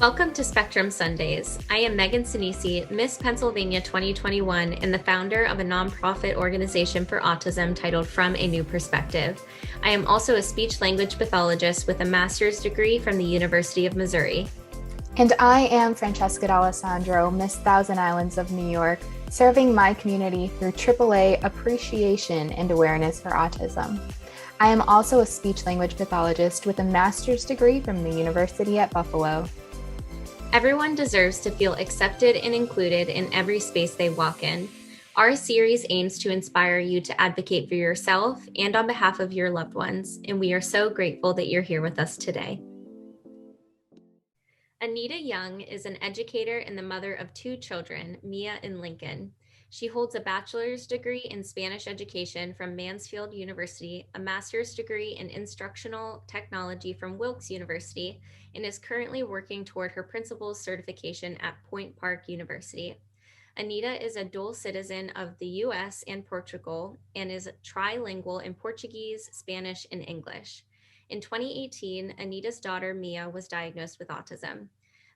Welcome to Spectrum Sundays. I am Megan Sinisi, Miss Pennsylvania 2021, and the founder of a nonprofit organization for autism titled From a New Perspective. I am also a speech-language pathologist with a master's degree from the University of Missouri. And I am Francesca D'Alessandro, Miss Thousand Islands of New York, serving my community through AAA appreciation and awareness for autism. I am also a speech-language pathologist with a master's degree from the University at Buffalo. Everyone deserves to feel accepted and included in every space they walk in. Our series aims to inspire you to advocate for yourself and on behalf of your loved ones, and we are so grateful that you're here with us today. Anita Young is an educator and the mother of two children, Mia and Lincoln. She holds a bachelor's degree in Spanish education from Mansfield University, a master's degree in Instructional Technology from Wilkes University, and is currently working toward her principal's certification at Point Park University. Anita is a dual citizen of the US and Portugal and is trilingual in Portuguese, Spanish, and English. In 2018, Anita's daughter, Mia, was diagnosed with autism.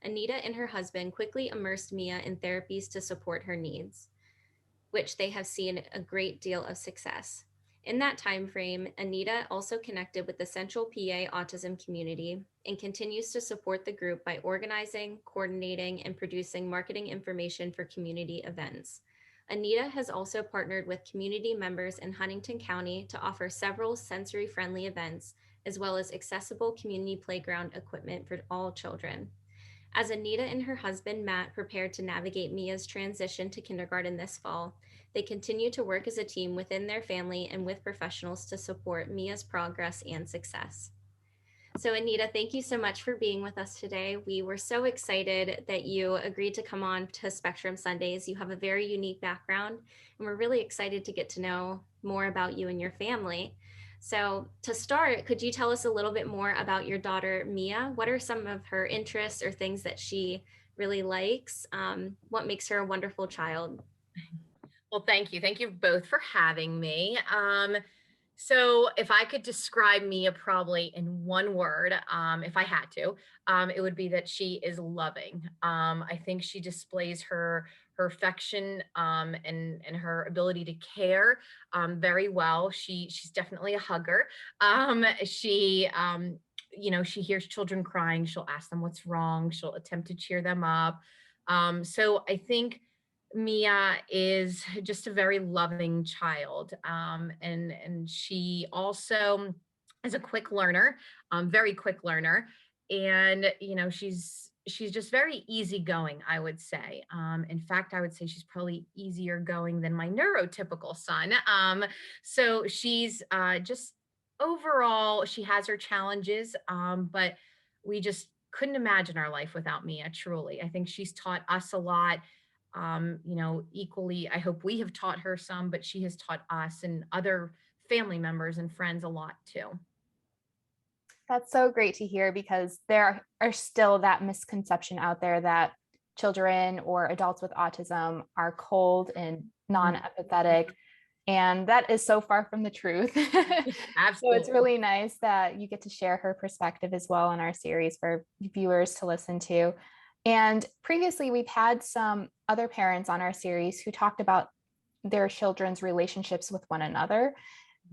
Anita and her husband quickly immersed Mia in therapies to support her needs, which they have seen a great deal of success. In that time frame, Anita also connected with the Central PA Autism Community and continues to support the group by organizing, coordinating, and producing marketing information for community events. Anita has also partnered with community members in Huntington County to offer several sensory-friendly events, as well as accessible community playground equipment for all children. As Anita and her husband, Matt, prepared to navigate Mia's transition to kindergarten this fall, they continue to work as a team within their family and with professionals to support Mia's progress and success. So Anita, thank you so much for being with us today. We were so excited that you agreed to come on to Spectrum Sundays. You have a very unique background, and we're really excited to get to know more about you and your family. So to start, could you tell us a little bit more about your daughter, Mia? What are some of her interests or things that she really likes? What makes her a wonderful child? Well, thank you. Thank you both for having me. So if I could describe Mia probably in one word, if I had to, it would be that she is loving. I think she displays her affection and her ability to care very well. She's definitely a hugger. She she hears children crying. She'll ask them what's wrong. She'll attempt to cheer them up. So I think Mia is just a very loving child, and she also is a quick learner, very quick learner, and she's just very easygoing, I would say. In fact, I would say she's probably easier going than my neurotypical son. So she's just overall, she has her challenges, but we just couldn't imagine our life without Mia. Truly, I think she's taught us a lot. Equally, I hope we have taught her some, but she has taught us and other family members and friends a lot too. That's so great to hear, because there are still that misconception out there that children or adults with autism are cold and non-empathetic. And that is so far from the truth. So it's really nice that you get to share her perspective as well in our series for viewers to listen to. And previously, we've had some other parents on our series who talked about their children's relationships with one another.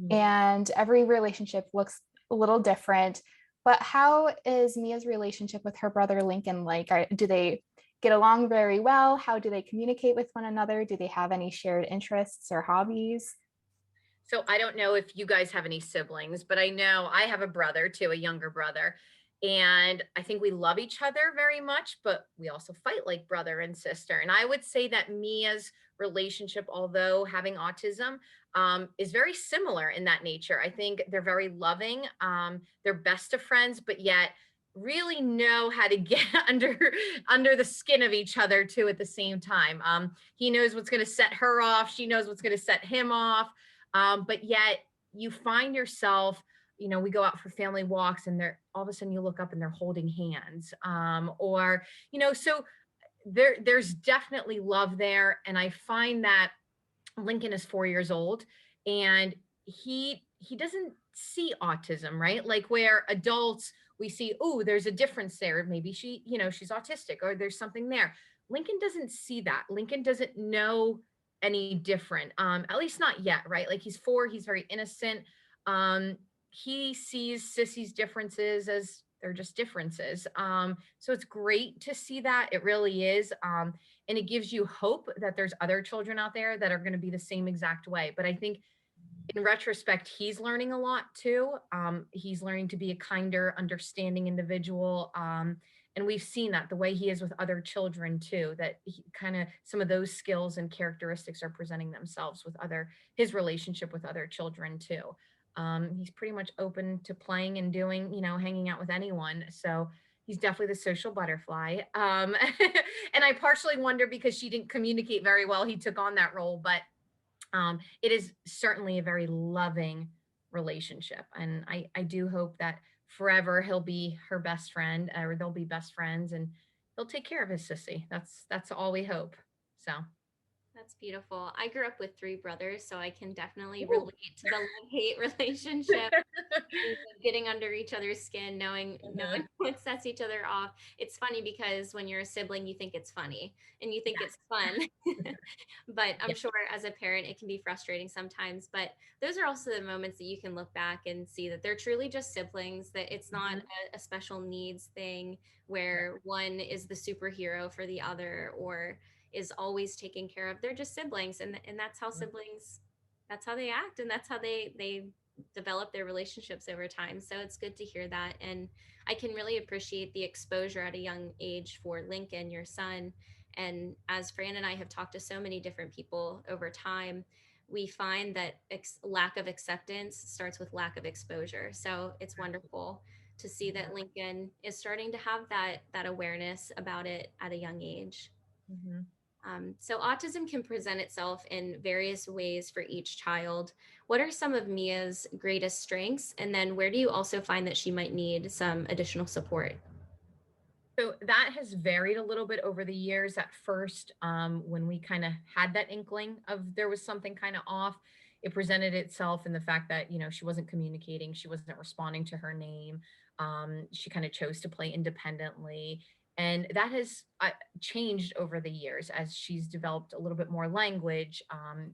And every relationship looks a little different. But how is Mia's relationship with her brother Lincoln like? Do they get along very well? How do they communicate with one another? Do they have any shared interests or hobbies? So I don't know if you guys have any siblings, but I know I have a brother too, a younger brother. And I think we love each other very much, but we also fight like brother and sister. And I would say that Mia's relationship, although having autism, is very similar in that nature. I think they're very loving. They're best of friends, but yet really know how to get under the skin of each other too at the same time. He knows what's going to set her off. She knows what's going to set him off. But yet you find yourself, we go out for family walks and they're all of a sudden you look up and they're holding hands, so there's definitely love there. And I find that Lincoln is 4 years old and he doesn't see autism, right? Like where adults we see, oh, there's a difference there. Maybe she, she's autistic, or there's something there. Lincoln doesn't see that. Lincoln doesn't know any different. At least not yet, right? Like, he's 4, he's very innocent. He sees Sissy's differences as they're just differences. So it's great to see that. It really is. And it gives you hope that there's other children out there that are going to be the same exact way. But I think in retrospect, he's learning a lot too. He's learning to be a kinder, understanding individual. And we've seen that the way he is with other children too, that he kind of, some of those skills and characteristics are presenting themselves with his relationship with other children too. He's pretty much open to playing and doing, hanging out with anyone. So he's definitely the social butterfly. And I partially wonder, because she didn't communicate very well, he took on that role, but it is certainly a very loving relationship. And I do hope that forever he'll be her best friend, or they'll be best friends, and he'll take care of his sissy. That's all we hope. So. That's beautiful. I grew up with 3 brothers, so I can definitely relate to the love-hate relationship, getting under each other's skin, knowing what sets each other off. It's funny because when you're a sibling, you think it's funny and you think it's fun. But I'm sure as a parent, it can be frustrating sometimes. But those are also the moments that you can look back and see that they're truly just siblings, that it's not a special needs thing where one is the superhero for the other, or is always taken care of. They're just siblings, and that's how siblings, that's how they act, and that's how they develop their relationships over time. So it's good to hear that, and I can really appreciate the exposure at a young age for Lincoln, your son. And as Fran and I have talked to so many different people over time, we find that lack of acceptance starts with lack of exposure. So it's wonderful to see that Lincoln is starting to have that awareness about it at a young age. Mm-hmm. So autism can present itself in various ways for each child. What are some of Mia's greatest strengths? And then where do you also find that she might need some additional support? So that has varied a little bit over the years. At first, when we kind of had that inkling of there was something kind of off, it presented itself in the fact that, she wasn't communicating, she wasn't responding to her name. She kind of chose to play independently. And that has changed over the years as she's developed a little bit more language.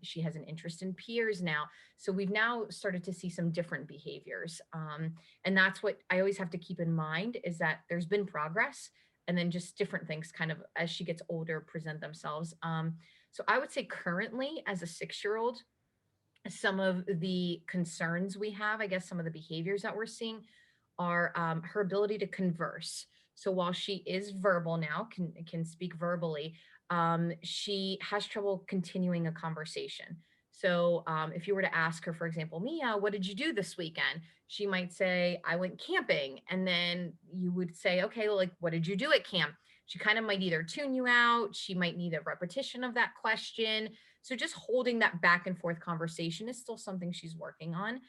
She has an interest in peers now. So we've now started to see some different behaviors. And that's what I always have to keep in mind, is that there's been progress, and then just different things kind of as she gets older present themselves. So I would say currently, as a 6-year-old, some of the concerns we have, I guess some of the behaviors that we're seeing are her ability to converse. So while she is verbal now, can speak verbally, she has trouble continuing a conversation. So if you were to ask her, for example, Mia, what did you do this weekend? She might say, I went camping. And then you would say, okay, well, like, what did you do at camp? She kind of might either tune you out. She might need a repetition of that question. So just holding that back and forth conversation is still something she's working on.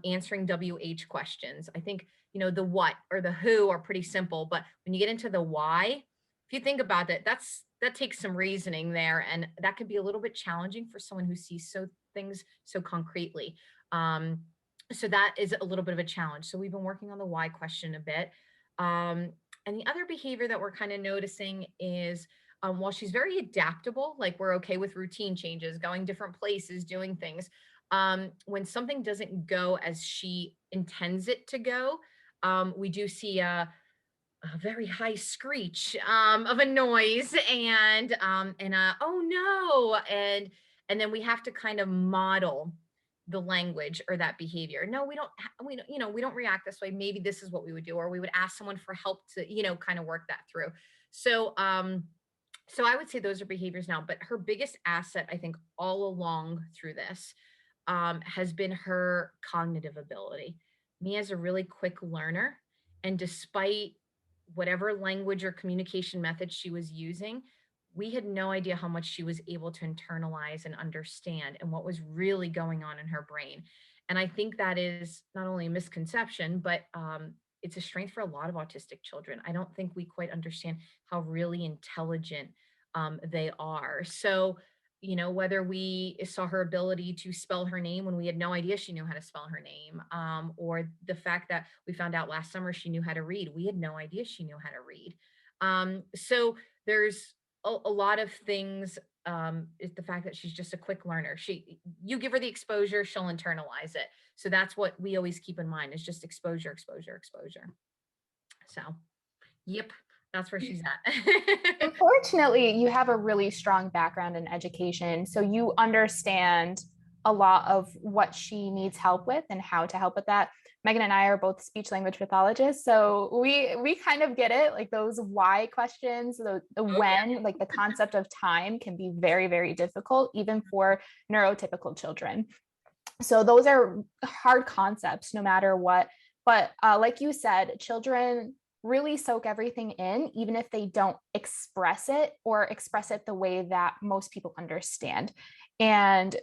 Answering WH questions. I think, the what or the who are pretty simple, but when you get into the why, if you think about it, that takes some reasoning there, and that can be a little bit challenging for someone who sees things so concretely. So that is a little bit of a challenge. So we've been working on the why question a bit. And the other behavior that we're kind of noticing is, while she's very adaptable, like we're okay with routine changes, going different places, doing things, when something doesn't go as she intends it to go, we do see a very high screech of a noise, and a oh no, and then we have to kind of model the language or that behavior. No, we don't react this way. Maybe this is what we would do, or we would ask someone for help to kind of work that through. So so I would say those are behaviors now, but her biggest asset, I think, all along through this has been her cognitive ability. Mia's a really quick learner, and despite whatever language or communication method she was using, we had no idea how much she was able to internalize and understand, and what was really going on in her brain. And I think that is not only a misconception, but it's a strength for a lot of autistic children. I don't think we quite understand how really intelligent they are. So whether we saw her ability to spell her name when we had no idea she knew how to spell her name, or the fact that we found out last summer she knew how to read. We had no idea she knew how to read. So there's a lot of things. Is the fact that she's just a quick learner. You give her the exposure, she'll internalize it. So that's what we always keep in mind, is just exposure, exposure, exposure. So, yep, that's where she's at. Unfortunately, you have a really strong background in education, so you understand a lot of what she needs help with and how to help with that. Megan and I are both speech language pathologists, so we kind of get it. Like those why questions, the when, like the concept of time can be very, very difficult, even for neurotypical children. So those are hard concepts no matter what. But like you said, children really soak everything in, even if they don't express it or express it the way that most people understand. And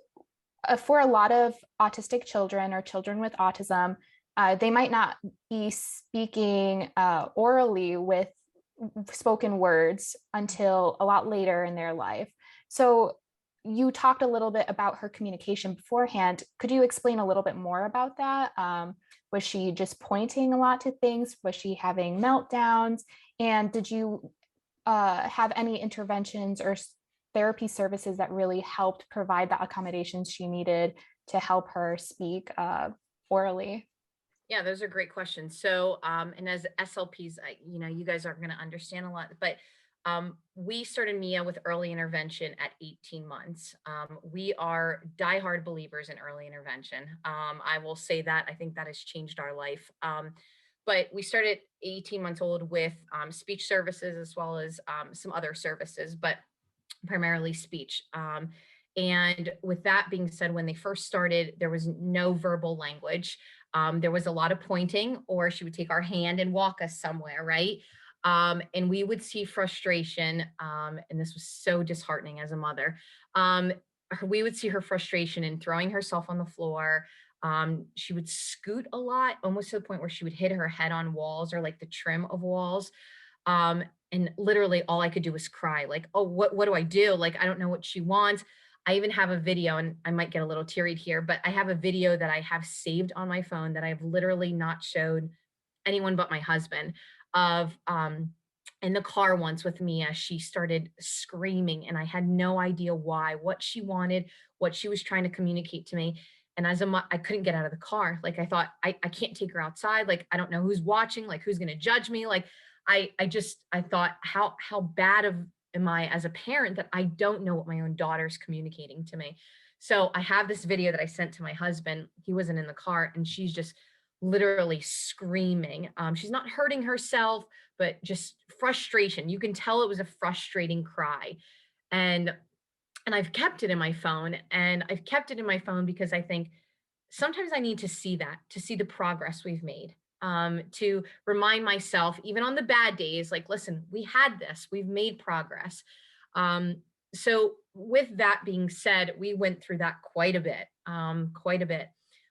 for a lot of autistic children or children with autism, they might not be speaking orally with spoken words until a lot later in their life. So you talked a little bit about her communication beforehand. Could you explain a little bit more about that? Was she just pointing a lot to things? Was she having meltdowns? And did you have any interventions or therapy services that really helped provide the accommodations she needed to help her speak orally? Yeah, those are great questions. So, and as SLPs, you guys are going to understand a lot, but we started Mia with early intervention at 18 months. We are diehard believers in early intervention. I will say that I think that has changed our life. But we started 18 months old with speech services as well as some other services, but primarily speech. And with that being said, when they first started, there was no verbal language. There was a lot of pointing, or she would take our hand and walk us somewhere, right? And we would see frustration. And this was so disheartening as a mother. We would see her frustration in throwing herself on the floor. She would scoot a lot, almost to the point where she would hit her head on walls or like the trim of walls. And literally all I could do was cry, like, oh, what do I do? Like, I don't know what she wants. I even have a video, and I might get a little teary here, but I have a video that I have saved on my phone that I've literally not showed anyone but my husband, of in the car once with Mia. She started screaming and I had no idea why, what she wanted, what she was trying to communicate to me. And as a mom, I couldn't get out of the car. Like I thought, I can't take her outside. Like, I don't know who's watching, like who's going to judge me. Like I thought, how bad of am I as a parent that I don't know what my own daughter's communicating to me. So I have this video that I sent to my husband. He wasn't in the car, and she's just literally screaming. She's not hurting herself, but just frustration. You can tell it was a frustrating cry. And I've kept it in my phone, and I've kept it in my phone because I think sometimes I need to see that, to see the progress we've made, to remind myself, even on the bad days, like, listen, we had this, we've made progress. So with that being said, we went through that quite a bit, quite a bit.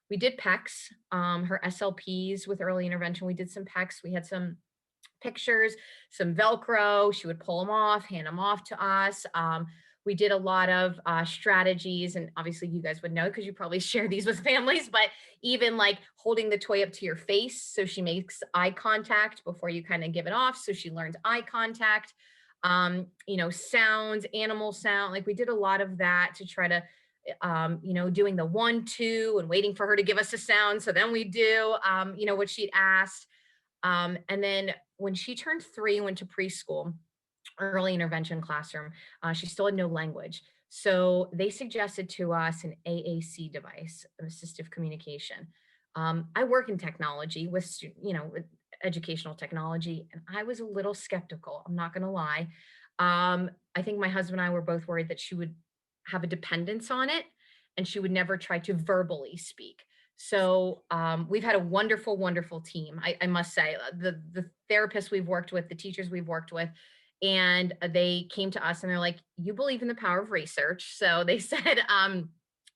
We did PECs, her SLPs with early intervention. We did some PECs. We had some pictures, some Velcro. She would pull them off, hand them off to us. We did a lot of strategies, and obviously you guys would know because you probably share these with families, but even like holding the toy up to your face so she makes eye contact before you kind of give it off, so she learns eye contact. Sounds, animal sound, like we did a lot of that to try to doing the 1, 2 and waiting for her to give us a sound. So then we do, what she'd asked. And then when she turned 3, went to preschool, early intervention classroom, she still had no language. So they suggested to us an AAC device, assistive communication. I work in technology with educational technology, and I was a little skeptical. I'm not going to lie. I think my husband and I were both worried that she would have a dependence on it and she would never try to verbally speak. So we've had a wonderful, wonderful team. I must say, the therapists we've worked with, the teachers we've worked with, and they came to us and they're like, you believe in the power of research. So they said,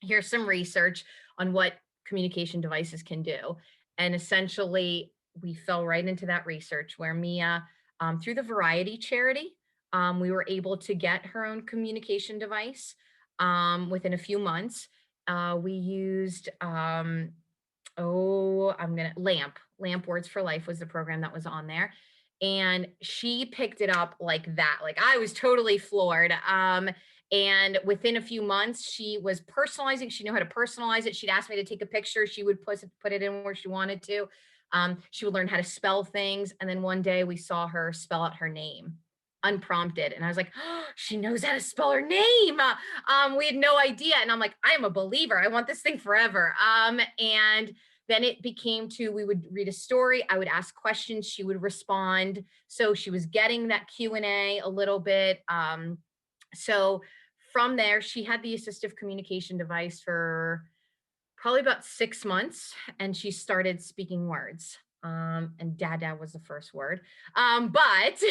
here's some research on what communication devices can do. And essentially we fell right into that research where Mia, through the Variety charity, we were able to get her own communication device. within a few months. We used, Lamp Words for Life was the program that was on there. And she picked it up like that. Like I was totally floored. And within a few months, she was personalizing. She knew how to personalize it. She'd ask me to take a picture. She would put it in where she wanted to. She would learn how to spell things. And then one day we saw her spell out her name unprompted. And I was like, oh, she knows how to spell her name. We had no idea. And I'm like, I am a believer. I want this thing forever. And then it became we would read a story. I would ask questions. She would respond. So she was getting that Q&A a little bit. So from there, she had the assistive communication device for probably about 6 months, and she started speaking words. And dada was the first word. But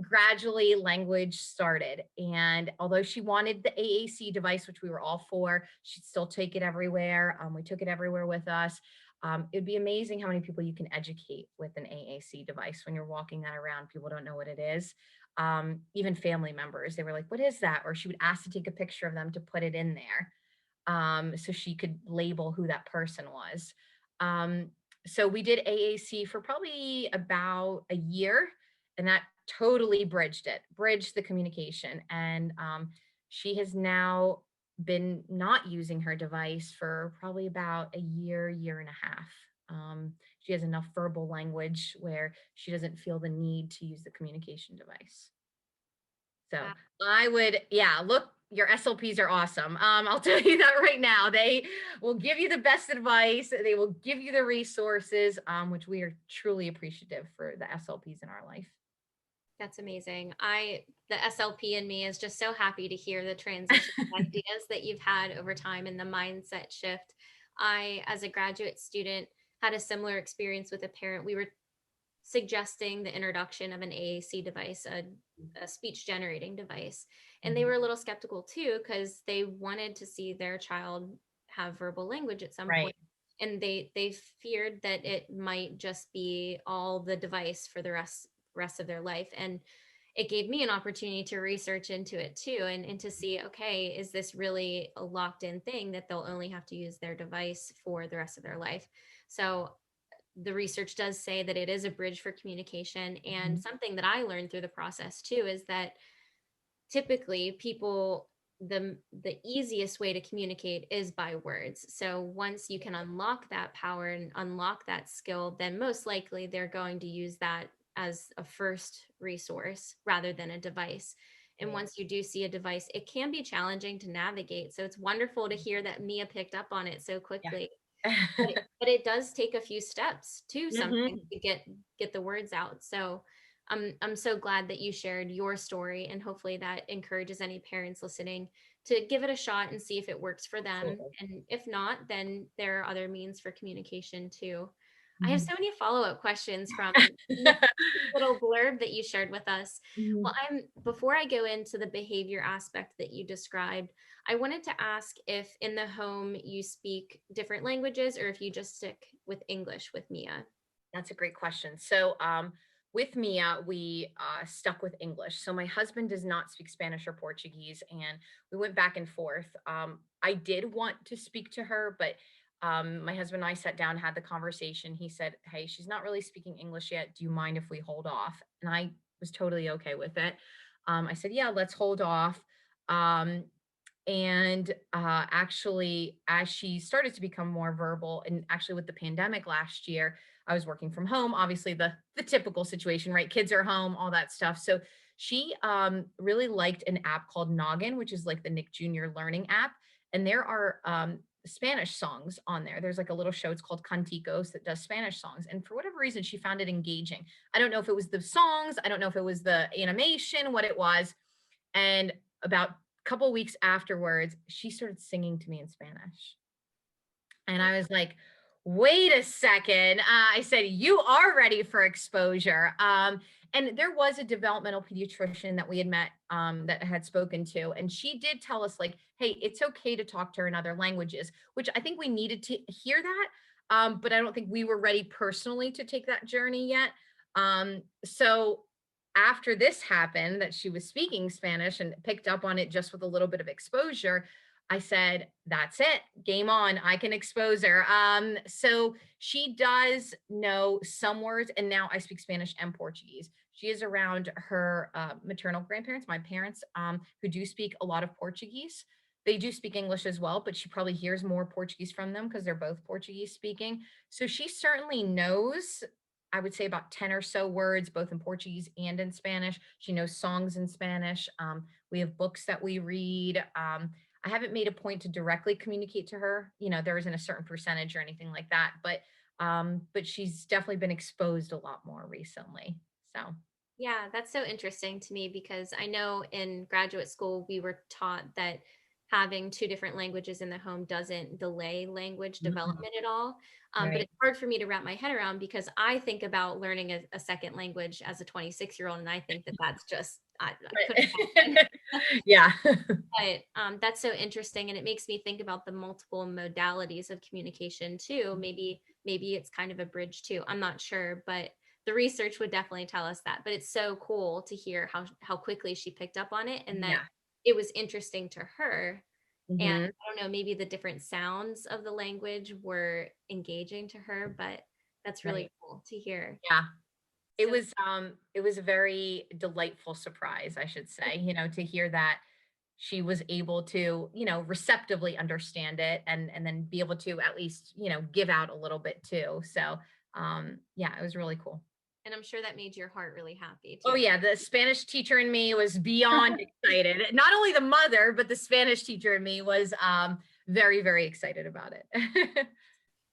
gradually language started. And although she wanted the AAC device, which we were all for, she'd still take it everywhere. We took it everywhere with us. It'd be amazing how many people you can educate with an AAC device when you're walking that around. People don't know what it is. Even family members, they were like, what is that? Or she would ask to take a picture of them to put it in there. So she could label who that person was. So we did AAC for probably about a year, and that totally bridged the communication. And she has now been not using her device for probably about a year and a half. She has enough verbal language where she doesn't feel the need to use the communication device. So I would, look, your SLPs are awesome. I'll tell you that right now. They will give you the best advice. They will give you the resources, which we are truly appreciative for the SLPs in our life. That's amazing. The SLP in me is just so happy to hear the transition ideas that you've had over time and the mindset shift. I, as a graduate student, had a similar experience with a parent. We were suggesting the introduction of an AAC device, a speech generating device. And they were a little skeptical too, because they wanted to see their child have verbal language at some point. And they feared that it might just be all the device for the rest of their life. And it gave me an opportunity to research into it too, and to see, okay, is this really a locked in thing that they'll only have to use their device for the rest of their life? So the research does say that it is a bridge for communication. And something that I learned through the process too is that typically people, the easiest way to communicate is by words. So once you can unlock that power and unlock that skill, then most likely they're going to use that as a first resource rather than a device. And once you do see a device, it can be challenging to navigate. So it's wonderful to hear that Mia picked up on it so quickly. But it does take a few steps to something to get the words out. So I'm so glad that you shared your story, and hopefully that encourages any parents listening to give it a shot and see if it works for them. Absolutely. And if not, then there are other means for communication too. I have so many follow-up questions from the little blurb that you shared with us. Well, before I go into the behavior aspect that you described, I wanted to ask if in the home you speak different languages or if you just stick with English with Mia. That's a great question. So with Mia, we stuck with English. So my husband does not speak Spanish or Portuguese, and we went back and forth. I did want to speak to her, but my husband and I sat down, had the conversation. He said, hey, she's not really speaking English yet. Do you mind if we hold off? And I was totally okay with it. I said, yeah, let's hold off. And actually, as she started to become more verbal, and actually with the pandemic last year, I was working from home, obviously the typical situation, right? Kids are home, all that stuff. So she really liked an app called Noggin, which is like the Nick Jr. learning app. And there are Spanish songs on there. There's like a little show, it's called Canticos, that does Spanish songs. And for whatever reason, she found it engaging. I don't know if it was the songs, I don't know if it was the animation, what it was. And about a couple weeks afterwards, she started singing to me in Spanish. And I was like, wait a second. I said, you are ready for exposure. And there was a developmental pediatrician that we had met that had spoken to, and she did tell us like, hey, it's okay to talk to her in other languages, which I think we needed to hear that. But I don't think we were ready personally to take that journey yet. So after this happened, that she was speaking Spanish and picked up on it just with a little bit of exposure, I said, that's it, game on. I can expose her. So she does know some words, and now I speak Spanish and Portuguese. She is around her maternal grandparents, my parents, who do speak a lot of Portuguese. They do speak English as well, but she probably hears more Portuguese from them because they're both Portuguese speaking. So she certainly knows, I would say, about 10 or so words, both in Portuguese and in Spanish. She knows songs in Spanish. We have books that we read. I haven't made a point to directly communicate to her. There isn't a certain percentage or anything like that, but she's definitely been exposed a lot more recently. So Yeah, that's so interesting to me because I know in graduate school we were taught that having two different languages in the home doesn't delay language Mhm. development at all. But Right. it's hard for me to wrap my head around because I think about learning a second language as a 26-year-old, and I think that that's just, I couldn't happen. Yeah. But that's so interesting, and it makes me think about the multiple modalities of communication too. Maybe it's kind of a bridge too. I'm not sure, but the research would definitely tell us that. But it's so cool to hear how quickly she picked up on it, and that Yeah. it was interesting to her. And Mhm. I don't know, maybe the different sounds of the language were engaging to her, but that's really Right. cool to hear. Yeah. So It was a very delightful surprise, I should say, to hear that she was able to, receptively understand it, and then be able to at least, give out a little bit too. So, yeah, it was really cool. and I'm sure that made your heart really happy Oh too. yeah, the Spanish teacher in me was beyond excited. Not only the mother, but the Spanish teacher in me was very, very excited about it.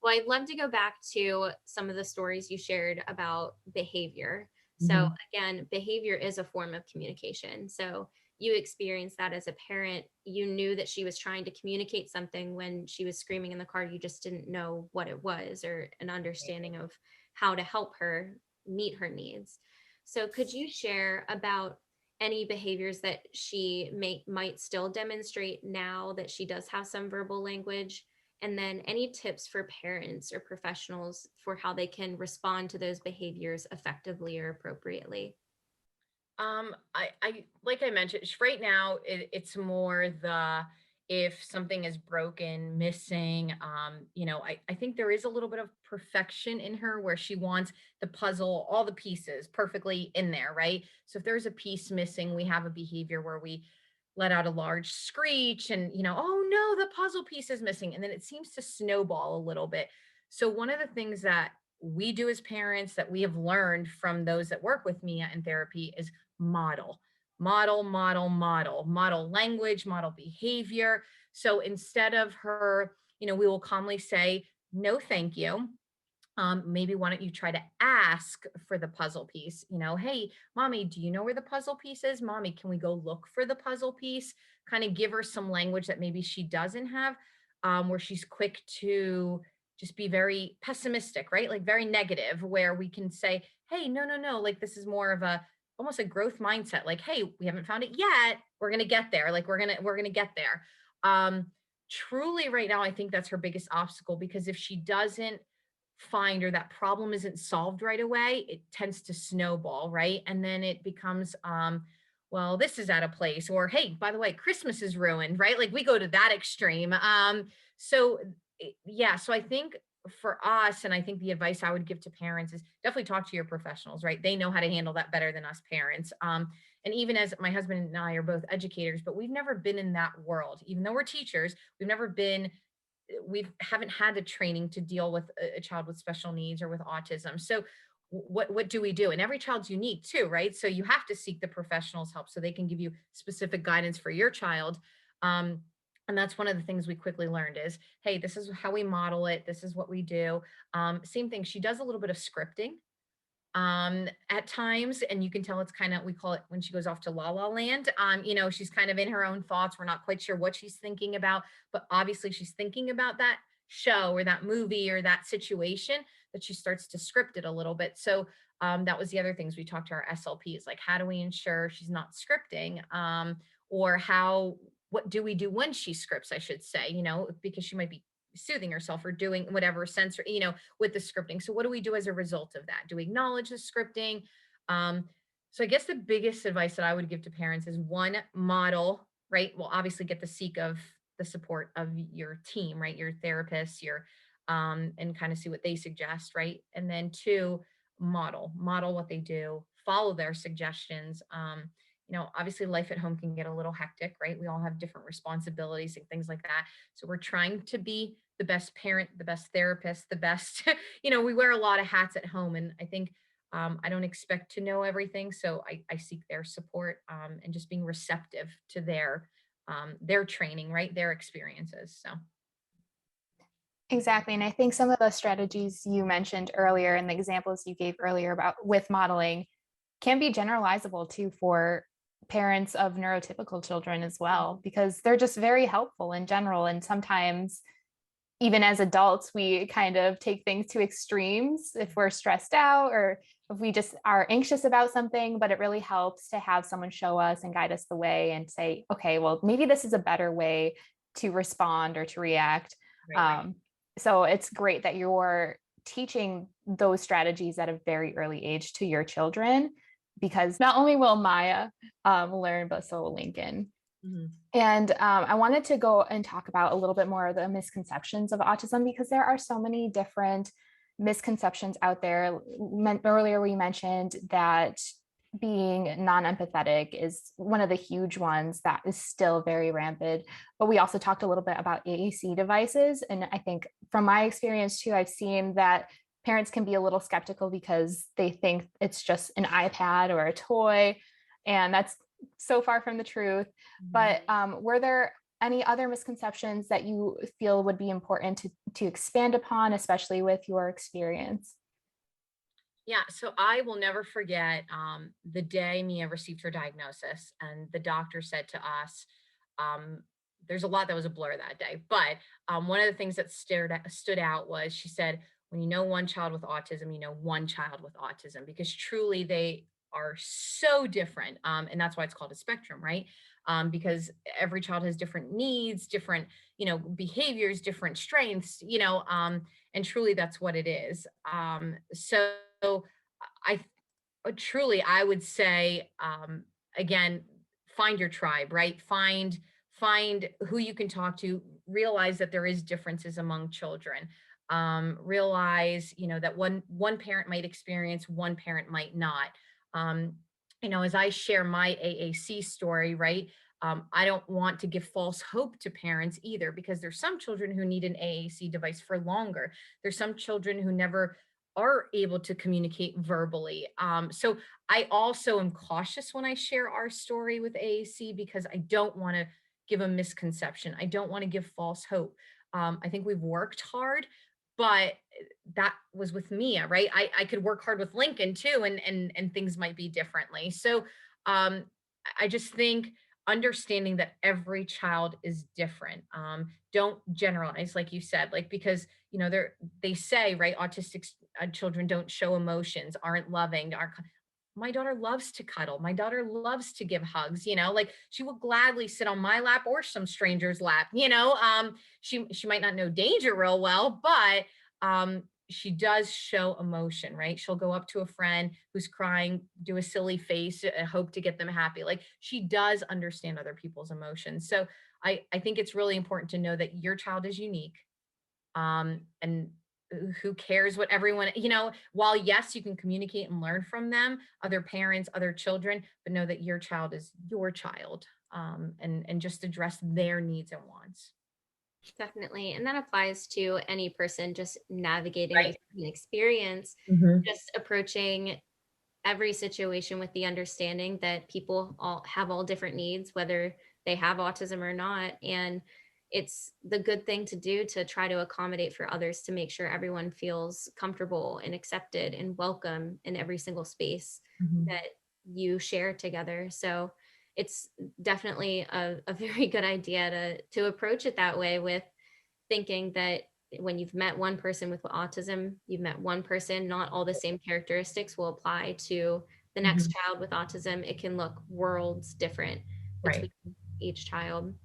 Well, I'd love to go back to some of the stories you shared about behavior. So, Mhm. again, behavior is a form of communication. So, you experienced that as a parent. You knew that she was trying to communicate something when she was screaming in the car. You just didn't know what it was or an understanding of how to help her meet her needs. So, could you share about any behaviors that she might still demonstrate now that she does have some verbal language? And then any tips for parents or professionals for how they can respond to those behaviors effectively or appropriately? I like I mentioned, right now it's more the, if something is broken, missing, I think there is a little bit of perfection in her where she wants the puzzle, all the pieces perfectly in there, right? So if there's a piece missing, we have a behavior where we let out a large screech and, oh no, the puzzle piece is missing. And then it seems to snowball a little bit. So one of the things that we do as parents that we have learned from those that work with Mia in therapy is model, model language, model behavior. So instead of her, we will calmly say, no, thank you. Maybe why don't you try to ask for the puzzle piece? Hey, mommy, do you know where the puzzle piece is? Mommy, can we go look for the puzzle piece? Kind of give her some language that maybe she doesn't have, where she's quick to just be very pessimistic, right? Like very negative, where we can say, hey, no, no, no, like this is more of a almost a growth mindset. Like, hey, we haven't found it yet. We're gonna get there. Like we're gonna get there. Truly right now, I think that's her biggest obstacle, because if she doesn't find, or that problem isn't solved right away, it tends to snowball, right? And then it becomes, well, this is out of place, or hey, by the way, Christmas is ruined, right? Like we go to that extreme. So yeah, so I think for us, and I think the advice I would give to parents is definitely talk to your professionals, right? They know how to handle that better than us parents. And even as my husband and I are both educators, but we've never been in that world, even though we're teachers, we've never been, we haven't had the training to deal with a child with special needs or with autism. So what do we do? And every child's unique too, right? So you have to seek the professionals help so they can give you specific guidance for your child. um, and that's one of the things we quickly learned is, hey, this is how we model it, this is what we do. Same thing, she does a little bit of scripting at times, and you can tell it's kind of, we call it when she goes off to la la land. She's kind of in her own thoughts, we're not quite sure what she's thinking about, but obviously she's thinking about that show or that movie or that situation, that she starts to script it a little bit. So that was the other things we talked to our slps, like how do we ensure she's not scripting, or how, what do we do when she scripts, I should say, because she might be soothing herself or doing whatever sensory, with the scripting. So what do we do as a result of that? Do we acknowledge the scripting? So I guess the biggest advice that I would give to parents is one, model, right? Well, obviously get the support of your team, right? Your therapists, and kind of see what they suggest, right? And then two, model what they do, follow their suggestions. Obviously life at home can get a little hectic, right? We all have different responsibilities and things like that. So we're trying to be the best parent, the best therapist, the best, we wear a lot of hats at home. And I think I don't expect to know everything, so I seek their support, and just being receptive to their training, right? Their experiences. So Exactly. And I think some of the strategies you mentioned earlier and the examples you gave earlier about with modeling can be generalizable too for parents of neurotypical children as well, because they're just very helpful in general. And sometimes, even as adults, we kind of take things to extremes if we're stressed out or if we just are anxious about something, but it really helps to have someone show us and guide us the way and say, okay, well, maybe this is a better way to respond or to react. right. So it's great that you're teaching those strategies at a very early age to your children, because not only will Maya learn, but so will Lincoln. Mhm. And I wanted to go and talk about a little bit more of the misconceptions of autism, because there are so many different misconceptions out there. Earlier, we mentioned that being non-empathetic is one of the huge ones that is still very rampant. But we also talked a little bit about AAC devices. And I think from my experience too, I've seen that parents can be a little skeptical because they think it's just an iPad or a toy. And that's so far from the truth. But were there any other misconceptions that you feel would be important to expand upon, especially with your experience? Yeah, so I will never forget the day Mia received her diagnosis, and the doctor said to us, um, there's a lot that was a blur that day, but one of the things that stood out was she said, when you know one child with autism, you know one child with autism, because truly they are so different. And that's why it's called a spectrum, right? Because every child has different needs, different, behaviors, different strengths, and truly that's what it is. So I truly, I would say, again, find your tribe, right? Find who you can talk to. Realize that there is differences among children. Realize, that one parent might experience, one parent might not. Um, as I share my AAC story, right? I don't want to give false hope to parents either, because there's some children who need an AAC device for longer. There's some children who never are able to communicate verbally. So I also am cautious when I share our story with AAC, because I don't want to give a misconception. I don't want to give false hope. I think we've worked hard, but that was with Mia, right? I could work hard with Lincoln too, and things might be differently. So um, I just think understanding that every child is different. Don't generalize, like you said, like, because they say, right, autistic children don't show emotions, aren't loving, my daughter loves to cuddle. My daughter loves to give hugs, like she will gladly sit on my lap or some stranger's lap, she might not know danger real well, but she does show emotion, right? She'll go up to a friend who's crying, do a silly face, hope to get them happy. Like, she does understand other people's emotions. So I think it's really important to know that your child is unique. And who cares what everyone, while yes, you can communicate and learn from them, other parents, other children, but know that your child is your child, and just address their needs and wants. Definitely. And that applies to any person just navigating Right. an experience, Mhm. just approaching every situation with the understanding that people all have all different needs, whether they have autism or not. And it's the good thing to do to try to accommodate for others, to make sure everyone feels comfortable and accepted and welcome in every single space Mhm. that you share together. So it's definitely a very good idea to approach it that way, with thinking that when you've met one person with autism, you've met one person. Not all the same characteristics will apply to the next Mhm. child with autism. It can look worlds different Right. between each child.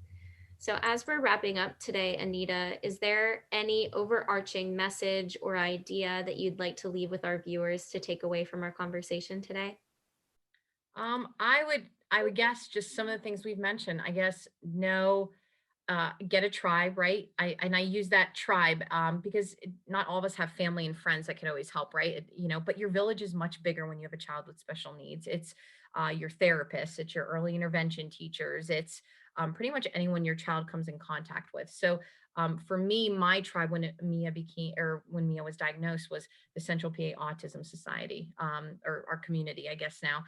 So, as we're wrapping up today, Anita, is there any overarching message or idea that you'd like to leave with our viewers to take away from our conversation today? I would guess just some of the things we've mentioned. I guess get a tribe, right? I use that tribe because not all of us have family and friends that can always help, right? But your village is much bigger when you have a child with special needs. It's your therapist, it's your early intervention teachers, it's pretty much anyone your child comes in contact with. So for me, my tribe when Mia was diagnosed was the Central PA Autism Society, or our community, I guess now,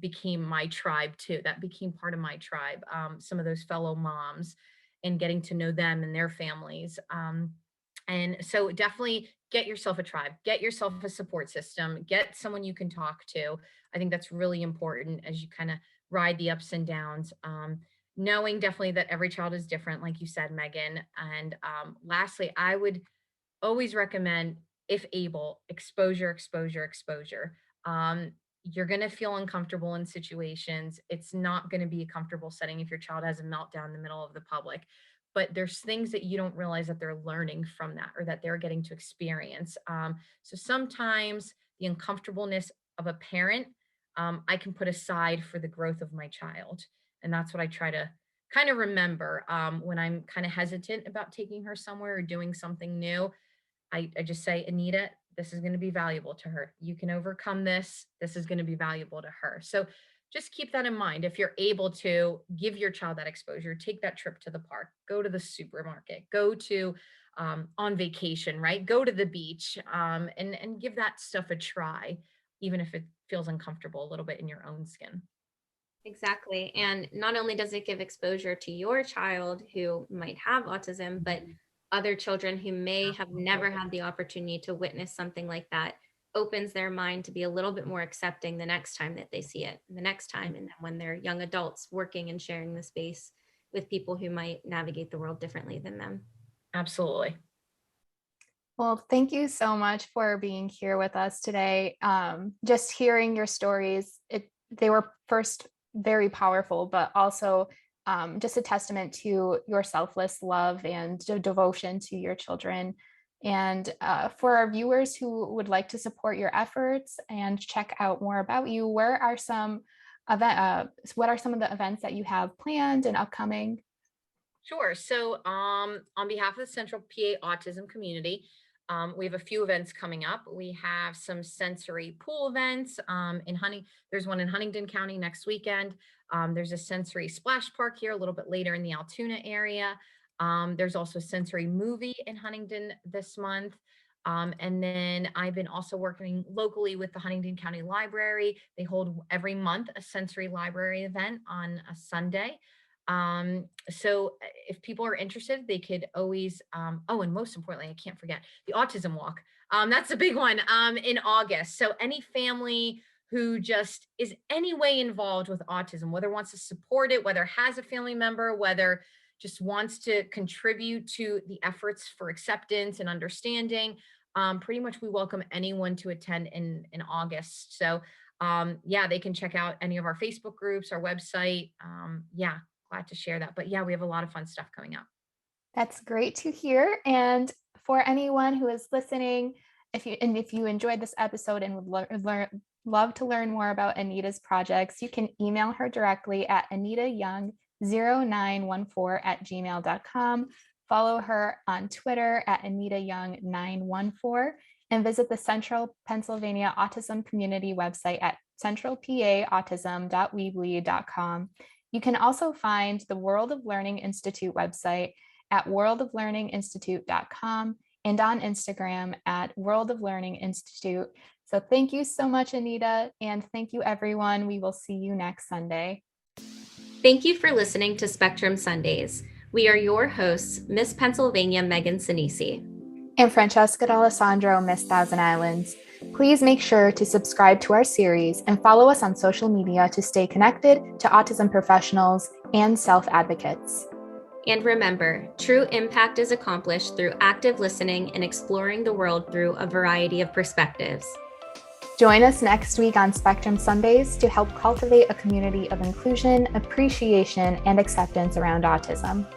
became my tribe too. That became part of my tribe. Some of those fellow moms and getting to know them and their families. And so definitely get yourself a tribe, get yourself a support system, get someone you can talk to. I think that's really important as you kind of ride the ups and downs. Knowing definitely that every child is different, like you said, Megan. And lastly, I would always recommend, if able, exposure, exposure, exposure. You're going to feel uncomfortable in situations. It's not going to be a comfortable setting if your child has a meltdown in the middle of the public. But there's things that you don't realize that they're learning from that, or that they're getting to experience. So sometimes the uncomfortableness of a parent, I can put aside for the growth of my child. And that's what I try to kind of remember when I'm kind of hesitant about taking her somewhere or doing something new. I just say, Anita, this is going to be valuable to her. You can overcome this. This is going to be valuable to her. So just keep that in mind. If you're able to give your child that exposure, take that trip to the park, go to the supermarket, go to on vacation, right? Go to the beach, and give that stuff a try, even if it feels uncomfortable a little bit in your own skin. Exactly. And not only does it give exposure to your child who might have autism, but other children who may have never had the opportunity to witness something like that, opens their mind to be a little bit more accepting the next time that they see it, the next time. And then when they're young adults working and sharing the space with people who might navigate the world differently than them. Absolutely. Well, thank you so much for being here with us today. Just hearing your stories, they were first very powerful, but also just a testament to your selfless love and devotion to your children. And for our viewers who would like to support your efforts and check out more about you, what are some of the events that you have planned and upcoming? Sure. So, on behalf of the Central PA Autism Community, we have a few events coming up. We have some sensory pool events There's one in Huntingdon County next weekend. There's a sensory splash park here a little bit later in the Altoona area. There's also a sensory movie in Huntingdon this month. And then I've been also working locally with the Huntingdon County Library. They hold every month a sensory library event on a Sunday. So if people are interested, they could always, and most importantly, I can't forget the autism walk. That's a big one, in August. So any family who just is any way involved with autism, whether wants to support it, whether has a family member, whether just wants to contribute to the efforts for acceptance and understanding, pretty much we welcome anyone to attend in August. So they can check out any of our Facebook groups, our website. Glad to share that. But yeah, we have a lot of fun stuff coming up. That's great to hear. And for anyone who is listening, if you enjoyed this episode and would love to learn more about Anita's projects, you can email her directly at anitayoung0914@gmail.com. Follow her on Twitter at anitayoung914, and visit the Central Pennsylvania Autism Community website at centralpaautism.weebly.com. You can also find the World of Learning Institute website at worldoflearninginstitute.com and on Instagram at World of Learning Institute. So thank you so much, Anita, and thank you, everyone. We will see you next Sunday. Thank you for listening to Spectrum Sundays. We are your hosts, Miss Pennsylvania Megan Sinisi. And Francesca D'Alessandro, Miss Thousand Islands. Please make sure to subscribe to our series and follow us on social media to stay connected to autism professionals and self-advocates. And remember, true impact is accomplished through active listening and exploring the world through a variety of perspectives. Join us next week on Spectrum Sundays to help cultivate a community of inclusion, appreciation, and acceptance around autism.